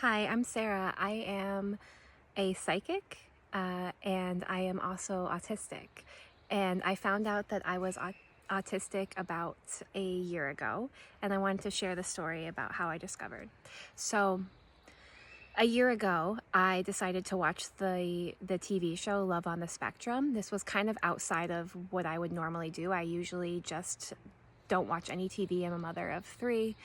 Hi, I'm Sarah. I am a psychic and I am also autistic. And I found out that I was autistic about a year ago, and I wanted to share the story about how I discovered. So, a year ago, I decided to watch the TV show Love on the Spectrum. This was kind of outside of what I would normally do. I usually just don't watch any TV. I'm a mother of three.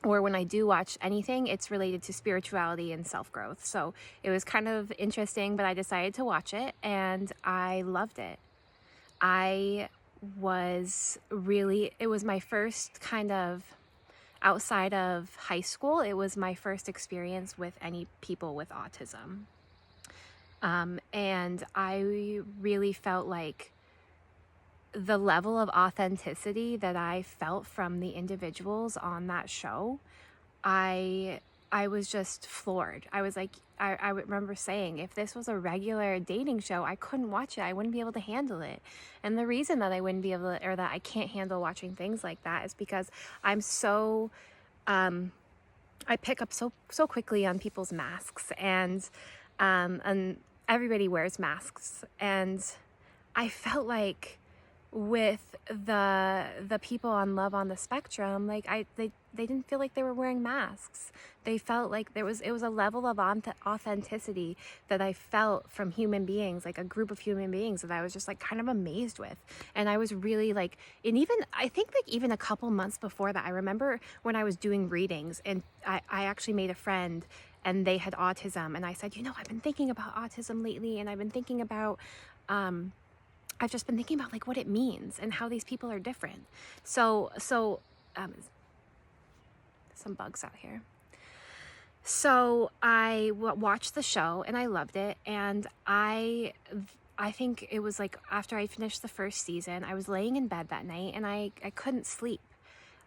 Or when I do watch anything, it's related to spirituality and self-growth. So it was kind of interesting, but I decided to watch it and I loved it. It was my first kind of, outside of high school, it was my first experience with any people with autism. And I really felt like the level of authenticity that I felt from the individuals on that show, I was just floored. I was like, I remember saying, if this was a regular dating show, I couldn't watch it. I wouldn't be able to handle it. And the reason that I wouldn't be able to, or that I can't handle watching things like that, is because I'm so, I pick up so quickly on people's masks, and everybody wears masks, and I felt like with the people on Love on the Spectrum, like they didn't feel like they were wearing masks. They felt like it was a level of authenticity that I felt from human beings, like a group of human beings, that I was just like kind of amazed with. And I was really like, and even I think like even a couple months before that, I remember when I was doing readings, and I actually made a friend and they had autism, and I said, I've been thinking about autism lately, and I've just been thinking about like what it means and how these people are different. So some bugs out here. So I watched the show and I loved it. And I think it was like after I finished the first season, I was laying in bed that night and I couldn't sleep.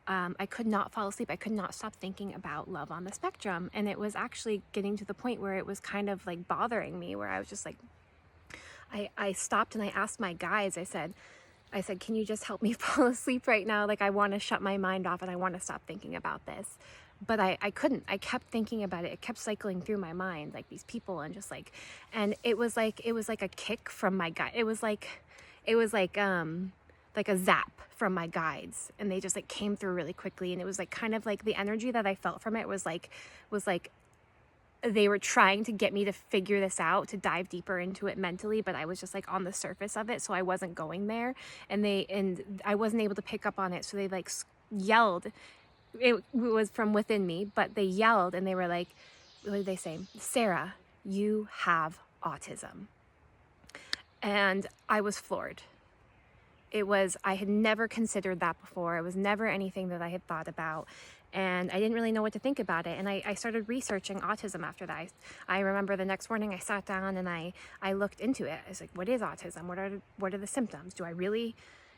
I could not fall asleep. I could not stop thinking about Love on the Spectrum. And it was actually getting to the point where it was kind of like bothering me, where I was just like, I stopped and I asked my guys, I said, can you just help me fall asleep right now? Like, I want to shut my mind off and I want to stop thinking about this. But I couldn't. I kept thinking about it. It kept cycling through my mind, like these people, and just like, and it was like a kick from my gut. It was like a zap from my guides, and they just like came through really quickly. And it was like kind of like the energy that I felt from it was like they were trying to get me to figure this out, to dive deeper into it mentally, but I was just like on the surface of it, so I wasn't going there, and I wasn't able to pick up on it. So they like yelled. It was from within me, but they yelled and they were like, what did they say? Sarah, you have autism. And I was floored. I had never considered that before. It was never anything that I had thought about. And I didn't really know what to think about it. And I started researching autism after that. I remember the next morning I sat down and I looked into it. I was like, what is autism? What are the symptoms?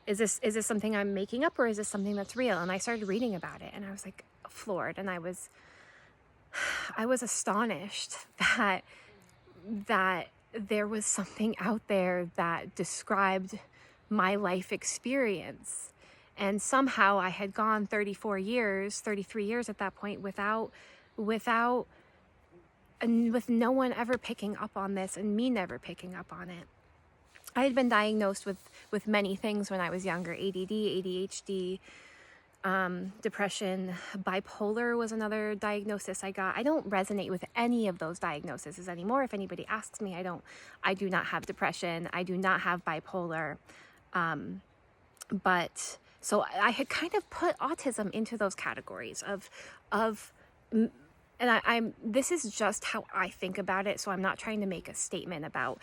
Is this something I'm making up, or is this something that's real? And I started reading about it and I was like floored. And I was astonished that there was something out there that described my life experience. And somehow I had gone 33 years at that point with no one ever picking up on this, and me never picking up on it. I had been diagnosed with many things when I was younger: ADD, ADHD, depression, bipolar was another diagnosis I got. I don't resonate with any of those diagnoses anymore. If anybody asks me, I do not have depression. I do not have bipolar. But so I had kind of put autism into those categories and I'm this is just how I think about it. So I'm not trying to make a statement about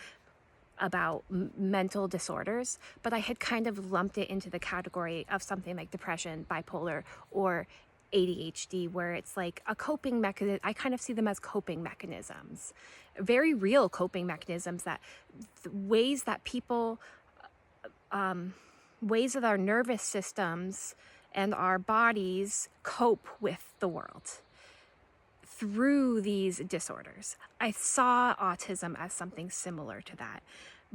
mental disorders, but I had kind of lumped it into the category of something like depression, bipolar, or ADHD, where it's like a coping mechanism. I kind of see them as coping mechanisms, very real coping mechanisms, that ways that people, ways that our nervous systems and our bodies cope with the world through these disorders. I saw autism as something similar to that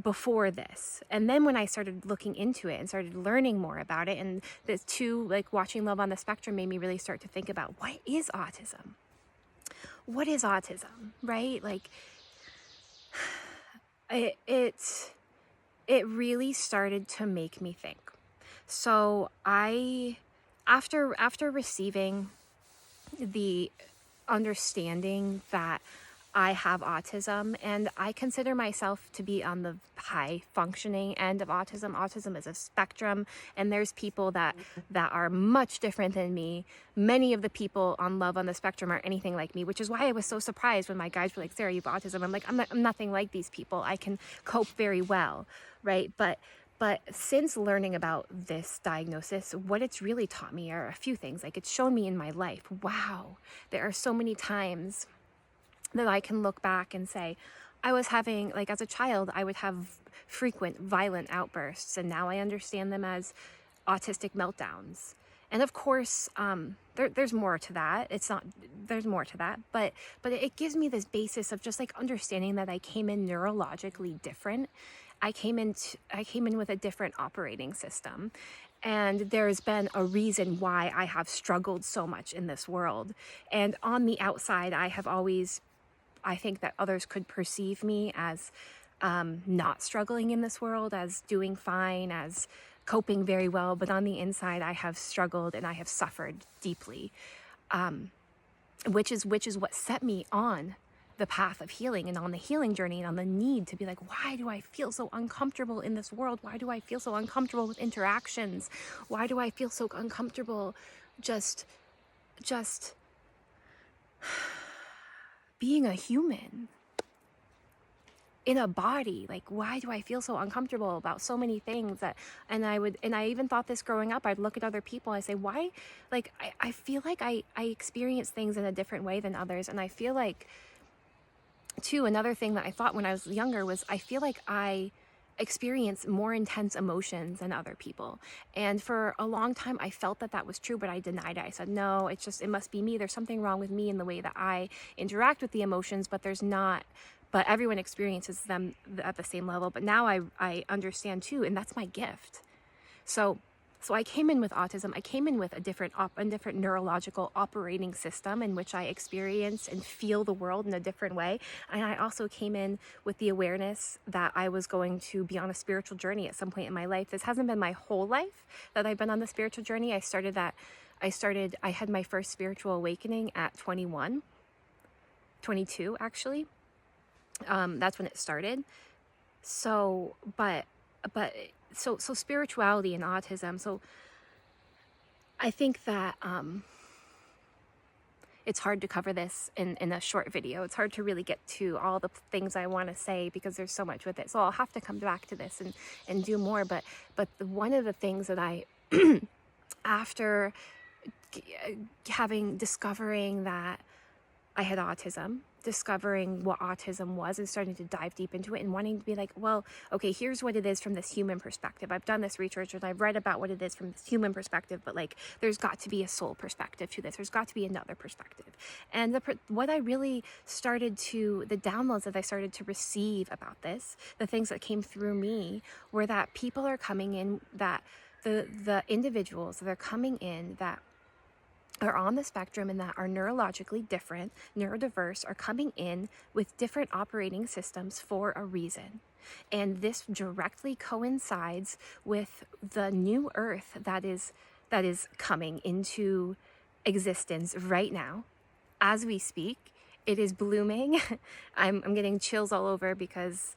before this. And then when I started looking into it and started learning more about it, and the two, like watching Love on the Spectrum, made me really start to think about, what is autism? what is autism, right? Like, it it it really started to make me think. So I, after receiving the understanding that I have autism, and I consider myself to be on the high functioning end of autism. Autism is a spectrum, and there's people that are much different than me. Many of the people on Love on the Spectrum are anything like me, which is why I was so surprised when my guides were like, "Sarah, you have autism." I'm like, I'm nothing like these people. I can cope very well, right? But since learning about this diagnosis, what it's really taught me are a few things. Like, it's shown me in my life, wow, there are so many times that I can look back and say, I was having, like, as a child, I would have frequent violent outbursts, and now I understand them as autistic meltdowns. And of course, there's more to that. It's not, there's more to that, but it gives me this basis of just like understanding that I came in neurologically different. I came in with a different operating system. And there's been a reason why I have struggled so much in this world. And on the outside, I think that others could perceive me as not struggling in this world, as doing fine, as coping very well. But on the inside, I have struggled and I have suffered deeply, which is what set me on the path of healing and on the healing journey and on the need to be like, why do I feel so uncomfortable in this world? Why do I feel so uncomfortable with interactions? Why do I feel so uncomfortable just being a human in a body? Like, why do I feel so uncomfortable about so many things that, and I even thought this growing up. I'd look at other people, I say, why, like, I feel like I experience things in a different way than others. And I feel like, too, another thing that I thought when I was younger was, I feel like I experience more intense emotions than other people. And for a long time, I felt that that was true, but I denied it. I said, no, it must be me. There's something wrong with me in the way that I interact with the emotions, but there's not, but everyone experiences them at the same level. But now I understand too, and that's my gift. So I came in with autism. I came in with a different neurological operating system in which I experience and feel the world in a different way. And I also came in with the awareness that I was going to be on a spiritual journey at some point in my life. This hasn't been my whole life that I've been on the spiritual journey. I had my first spiritual awakening at 21, 22 actually. That's when it started. So spirituality and autism. So I think that it's hard to cover this in a short video. It's hard to really get to all the things I want to say because there's so much with it. So I'll have to come back to this and do more. But one of the things that I, after discovering that I had autism, discovering what autism was and starting to dive deep into it and wanting to be like, well, okay, here's what it is from this human perspective. I've done this research and I've read about what it is from this human perspective, but like, there's got to be a soul perspective to this. There's got to be another perspective. And what I really the downloads that I started to receive about this, the things that came through me were that people are coming in, that the individuals that are coming in that are on the spectrum and that are neurologically different, neurodiverse, are coming in with different operating systems for a reason. And this directly coincides with the new earth that is coming into existence right now as we speak. It is blooming. I'm getting chills all over because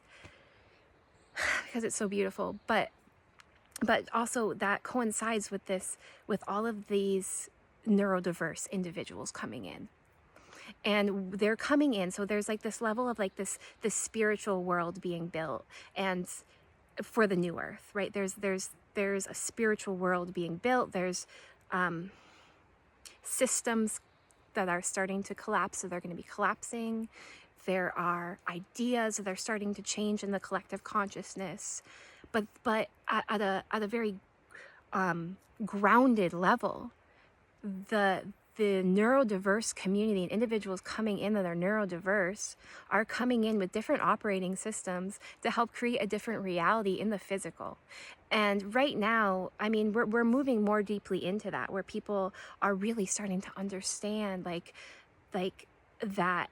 it's so beautiful. But also that coincides with this, with all of these neurodiverse individuals coming in, and they're coming in. So there's like this level of like this spiritual world being built, and for the new earth, right? There's a spiritual world being built. There's systems that are starting to collapse, so they're going to be collapsing. There are ideas that are starting to change in the collective consciousness, but at a very grounded level. The neurodiverse community and individuals coming in that are neurodiverse are coming in with different operating systems to help create a different reality in the physical. And right now, I mean, we're moving more deeply into that, where people are really starting to understand like that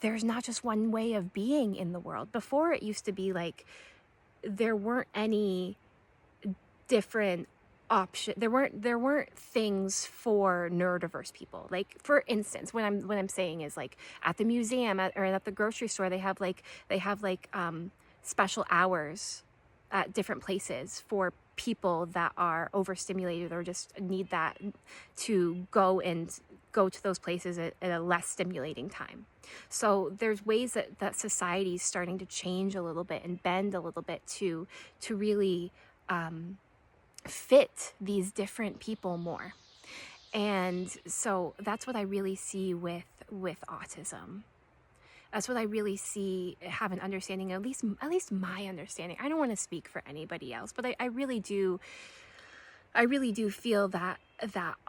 there's not just one way of being in the world. Before, it used to be like there weren't any different option, there weren't things for neurodiverse people. Like, for instance, what I'm saying is, like, at the museum, or at the grocery store, they have special hours at different places for people that are overstimulated or just need that to go to those places at a less stimulating time. So there's ways that society is starting to change a little bit and bend a little bit to really fit these different people more. And so that's what I really see with autism. That's what I really see, have an understanding, at least my understanding. I don't want to speak for anybody else, but I really do feel that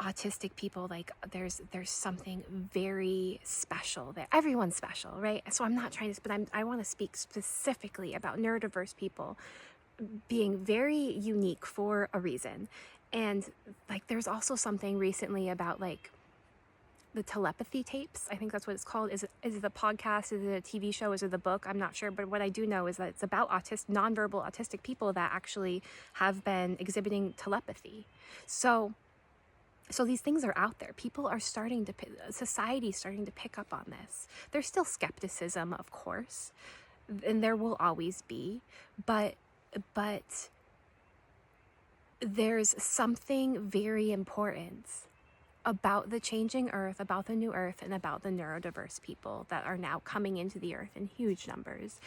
autistic people, like, there's something very special there. Everyone's special, right? So I'm not trying to, but I want to speak specifically about neurodiverse people being very unique for a reason. And, like, there's also something recently about, like, the telepathy tapes. I think that's what it's called. Is it the podcast? Is it a TV show? Is it the book? I'm not sure. But what I do know is that it's about nonverbal autistic people that actually have been exhibiting telepathy. So these things are out there. People are starting to, society's starting to pick up on this. There's still skepticism, of course, and there will always be, but there's something very important about the changing earth, about the new earth, and about the neurodiverse people that are now coming into the earth in huge numbers.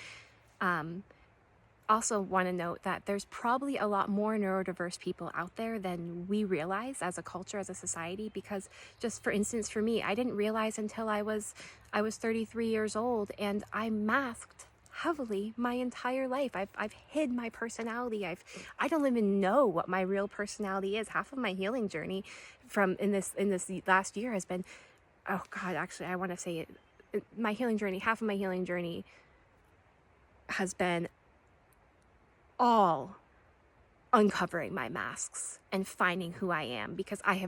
Also want to note that there's probably a lot more neurodiverse people out there than we realize as a culture, as a society, because, just for instance, for me, I didn't realize until I was 33 years old, and I masked heavily my entire life. I've hid my personality. I don't even know what my real personality is. Half of my healing journey in this last year has been, oh God, actually, I want to say it. Half of my healing journey has been all uncovering my masks and finding who I am, because I've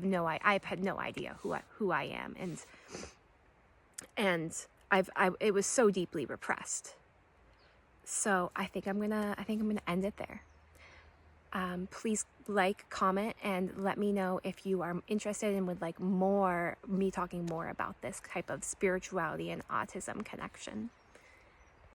had no idea who I am, and it was so deeply repressed. So I think I'm gonna end it there. Please like, comment, and let me know if you are interested and would like me talking more about this type of spirituality and autism connection.